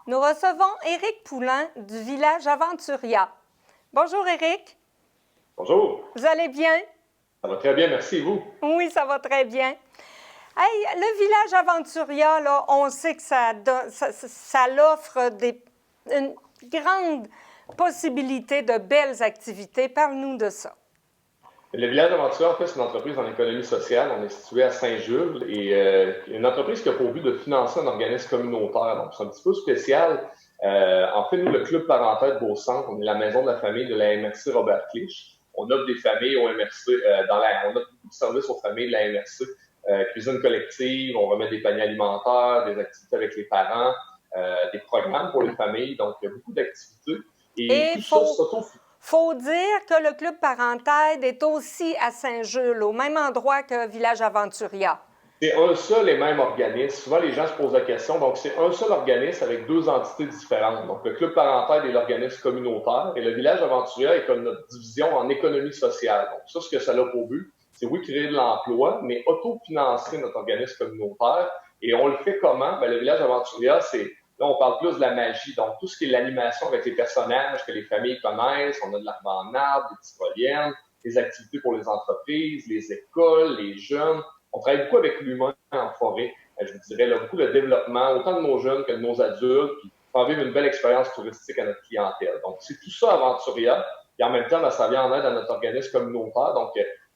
Nous recevons Éric Poulain du village Aventuria. Bonjour Éric. Bonjour. Vous allez bien? Ça va très bien, merci, et vous? Oui, ça va très bien. Hey, le village Aventuria, là, on sait que ça offre une grande possibilité de belles activités. Parle-nous de ça. Le village Aventure, en fait, c'est une entreprise en économie sociale. On est situé à Saint-Jules et une entreprise qui a pour but de financer un organisme communautaire. Donc, c'est un petit peu spécial. En fait, nous, le Club parental de Beau-Centre, on est la maison de la famille de la MRC Robert Clich. On offre des familles au MRC, on offre beaucoup de services aux familles de la MRC. Cuisine collective, on remet des paniers alimentaires, des activités avec les parents, des programmes pour les familles. Donc, il y a beaucoup d'activités. Et Et tout ça se retrouve. faut dire que le Club Parentaide est aussi à Saint-Jules, au même endroit que Village Aventuria. C'est un seul et même organisme. Souvent, les gens se posent la question. Donc, c'est un seul organisme avec deux entités différentes. Donc, le Club Parental est l'organisme communautaire et le Village Aventuria est comme notre division en économie sociale. Donc, ça, ce que ça a pour but, c'est oui, créer de l'emploi, mais autofinancer notre organisme communautaire. Et on le fait comment? Le Village Aventuria, là, on parle plus de la magie. Donc, tout ce qui est l'animation avec les personnages que les familles connaissent. On a de l'arbre en arbre, des tyroliennes, des activités pour les entreprises, les écoles, les jeunes. On travaille beaucoup avec l'humain en forêt. Je vous dirais, là, beaucoup de développement, autant de nos jeunes que de nos adultes, puis faire vivre une belle expérience touristique à notre clientèle. Donc, c'est tout ça Aventuria, et en même temps, ça vient en aide à notre organisme communautaire. Donc,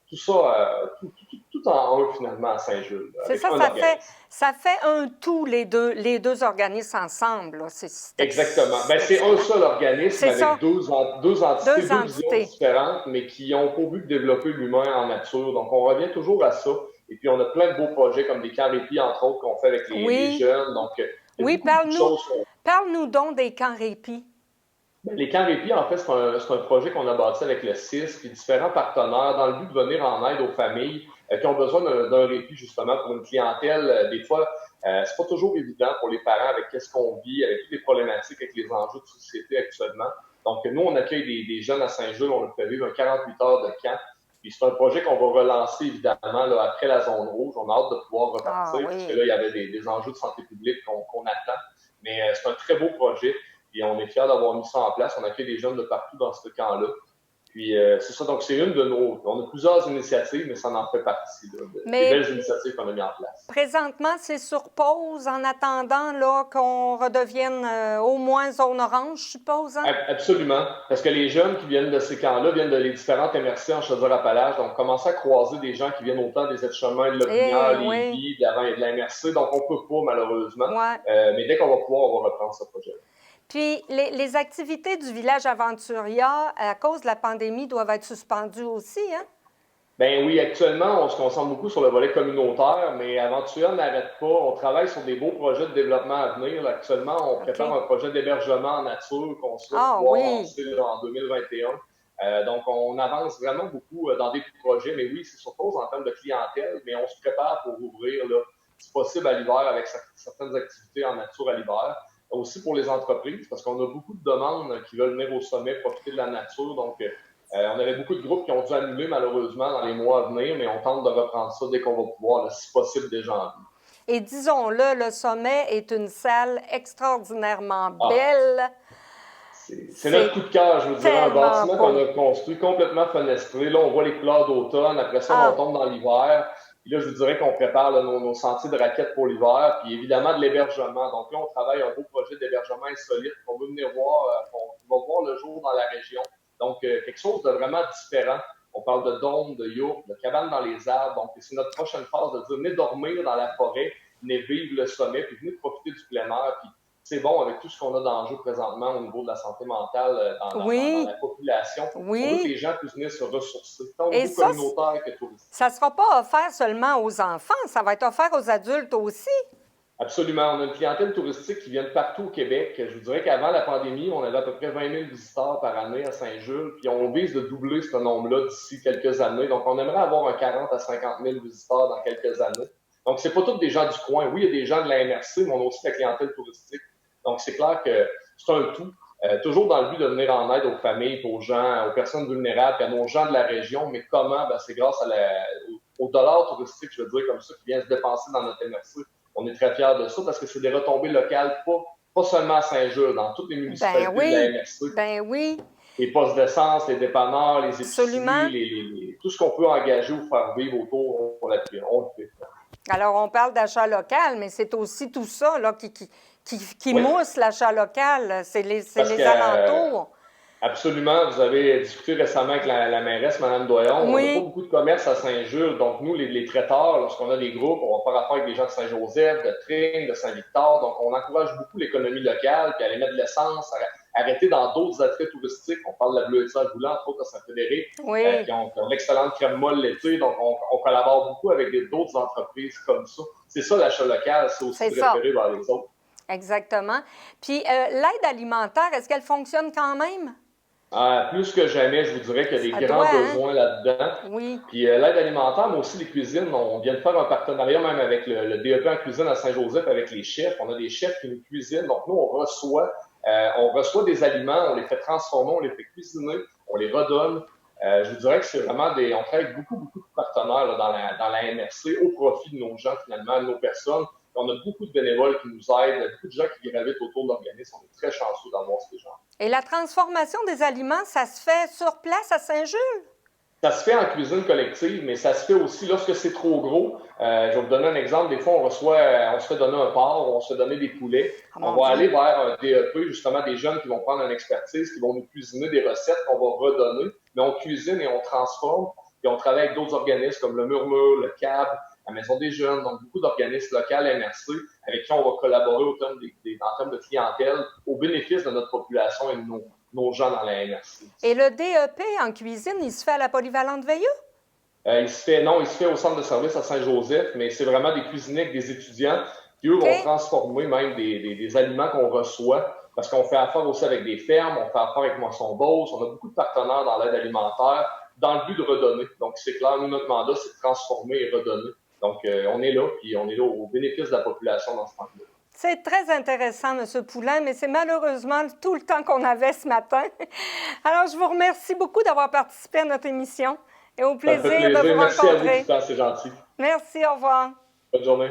tout ça, tout en un, finalement, à Saint-Jules. C'est ça, ça fait un tout, les deux organismes ensemble. Exactement. C'est un seul organisme avec deux entités, deux visions différentes, mais qui ont pour but de développer l'humain en nature. Donc, on revient toujours à ça. Et puis, on a plein de beaux projets comme des camps répit, entre autres, qu'on fait avec les jeunes. Donc, oui, parle-nous donc des camps répit. Les camps répit, en fait, c'est un projet qu'on a bâti avec le CIS puis différents partenaires dans le but de venir en aide aux familles qui ont besoin d'un répit, justement, pour une clientèle. Des fois, c'est pas toujours évident pour les parents avec qu'est-ce qu'on vit, avec toutes les problématiques, avec les enjeux de société actuellement. Donc, nous, on accueille des jeunes à Saint-Jules, on leur fait vivre un 48 heures de camp. Puis c'est un projet qu'on va relancer, évidemment, là, après la zone rouge. On a hâte de pouvoir repartir, parce que là, il y avait des enjeux de santé publique qu'on attend. Mais c'est un très beau projet. Et on est fiers d'avoir mis ça en place. On accueille des jeunes de partout dans ce camp-là. Puis c'est ça, donc c'est une de nos... On a plusieurs initiatives, mais ça en fait partie. Des belles initiatives qu'on a mis en place. Présentement, c'est sur pause en attendant là, qu'on redevienne au moins zone orange, je suppose. Hein? Absolument. Parce que les jeunes qui viennent de ces camps-là viennent de les différentes MRC en Chaudière-Appalaches. Donc, commencer à croiser des gens qui viennent autant des aides-chemins, de Lotbinière, Lévis, d'avant et de la MRC. Donc, on ne peut pas, malheureusement. Mais dès qu'on va pouvoir, on va reprendre ce projet-là. Puis, les activités du village Aventuria, à cause de la pandémie, doivent être suspendues aussi, hein? Ben oui, actuellement, on se concentre beaucoup sur le volet communautaire, mais Aventuria n'arrête pas. On travaille sur des beaux projets de développement à venir. Là, actuellement, on prépare un projet d'hébergement en nature qu'on souhaite pouvoir lancer en 2021. Donc, on avance vraiment beaucoup dans des projets, mais oui, c'est sur pause en termes de clientèle, mais on se prépare pour ouvrir, là, si possible, à l'hiver avec certaines activités en nature à l'hiver. Aussi pour les entreprises, parce qu'on a beaucoup de demandes qui veulent venir au sommet, profiter de la nature. Donc, on avait beaucoup de groupes qui ont dû annuler malheureusement dans les mois à venir, mais on tente de reprendre ça dès qu'on va pouvoir, là, si possible, dès janvier. Et disons-le, le sommet est une salle extraordinairement belle. C'est notre coup de cœur, je vous dirais, un bâtiment qu'on a construit complètement fenestré. Là, on voit les couleurs d'automne. Après ça, on tombe dans l'hiver. Puis là, je vous dirais qu'on prépare là, nos sentiers de raquettes pour l'hiver, puis évidemment de l'hébergement. Donc là, on travaille un beau projet d'hébergement insolite qu'on veut venir voir, qu'on va voir le jour dans la région. Donc, quelque chose de vraiment différent. On parle de dômes, de yourtes, de cabanes dans les arbres. Donc, c'est notre prochaine phase de dire, venez dormir dans la forêt, venez vivre le sommet, puis venez profiter du plein air. Puis c'est bon avec tout ce qu'on a d'enjeu présentement au niveau de la santé mentale dans la population. On veut que les gens puissent venir se ressourcer, tant au niveau communautaire que touristique. Ça ne sera pas offert seulement aux enfants, ça va être offert aux adultes aussi. Absolument. On a une clientèle touristique qui vient de partout au Québec. Je vous dirais qu'avant la pandémie, on avait à peu près 20 000 visiteurs par année à Saint-Jules, puis on vise de doubler ce nombre-là d'ici quelques années. Donc, on aimerait avoir un 40 à 50 000 visiteurs dans quelques années. Donc, c'est pas tous des gens du coin. Oui, il y a des gens de la MRC, mais on a aussi la clientèle touristique. Donc, c'est clair que c'est un tout. Toujours dans le but de venir en aide aux familles, aux gens, aux personnes vulnérables, puis à nos gens de la région. Mais comment? C'est grâce au dollar touristique, je veux dire, comme ça, qui vient se dépenser dans notre MRC. On est très fiers de ça parce que c'est des retombées locales, pas pas seulement à Saint-Jules, dans toutes les municipalités Ben de la oui, MRC. ben oui, Les postes d'essence, les dépanneurs, les épiceries, absolument. tout ce qu'on peut engager ou faire vivre autour, on le fait. Alors, on parle d'achat local, mais c'est aussi tout ça là, qui Oui, mousse l'achat local. C'est parce que les alentours. absolument, vous avez discuté récemment avec la mairesse, Mme Doyon. On n'a pas Oui, beaucoup de commerce à Saint-Jules. Donc, nous, les traiteurs, lorsqu'on a des groupes, on va faire affaire avec des gens de Saint-Joseph, de Tring, de Saint-Victor. Donc, on encourage beaucoup l'économie locale, puis à aller mettre de l'essence, arrêter dans d'autres attraits touristiques. On parle de la bleuette à Boulan, entre autres à Saint-Fédéric, oui, qui ont l'excellente crème molle l'été. Donc, on collabore beaucoup avec d'autres entreprises comme ça. C'est ça, l'achat local, c'est aussi c'est de ça. référer vers les autres. Exactement. Puis, l'aide alimentaire, est-ce qu'elle fonctionne quand même? Plus que jamais, je vous dirais qu'il y a Ça des grands doit, hein? besoins là-dedans. Oui. Puis l'aide alimentaire, mais aussi les cuisines. On vient de faire un partenariat même avec le DEP en cuisine à Saint-Joseph avec les chefs. On a des chefs qui nous cuisinent. Donc nous, on reçoit des aliments, on les fait transformer, on les fait cuisiner, on les redonne. Je vous dirais que c'est vraiment on travaille avec beaucoup, beaucoup de partenaires là, dans la MRC au profit de nos gens, finalement, de nos personnes. On a beaucoup de bénévoles qui nous aident, beaucoup de gens qui gravitent autour de l'organisme. On est très chanceux d'avoir ces gens. Et la transformation des aliments, ça se fait sur place à Saint-Jules? Ça se fait en cuisine collective, mais ça se fait aussi lorsque c'est trop gros. Je vais vous donner un exemple. Des fois, on se fait donner un porc, on se fait donner des poulets. Oh On mon va aller Dieu! vers un DEP, justement, des jeunes qui vont prendre une expertise, qui vont nous cuisiner des recettes qu'on va redonner. Mais on cuisine et on transforme. Puis on travaille avec d'autres organismes comme le Murmure, le CAB, la Maison des Jeunes, donc beaucoup d'organismes locaux MRC avec qui on va collaborer en termes de clientèle au bénéfice de notre population et de nos gens dans la MRC. Et le DEP en cuisine, il se fait à la Polyvalente Veilleux? Il se fait au centre de service à Saint-Joseph, mais c'est vraiment des cuisiniers avec des étudiants qui, eux, OK. vont transformer même des aliments qu'on reçoit, parce qu'on fait affaire aussi avec des fermes, on fait affaire avec Moisson Beauce, on a beaucoup de partenaires dans l'aide alimentaire, dans le but de redonner. Donc, c'est clair, nous, notre mandat, c'est de transformer et redonner. Donc, on est là, puis on est là au bénéfice de la population dans ce temps-là. C'est très intéressant, M. Poulain, mais c'est malheureusement tout le temps qu'on avait ce matin. Alors, je vous remercie beaucoup d'avoir participé à notre émission et au Ça me fait plaisir de plaisir. vous Merci à vous du rencontrer. temps, c'est gentil. Merci, au revoir. Bonne journée.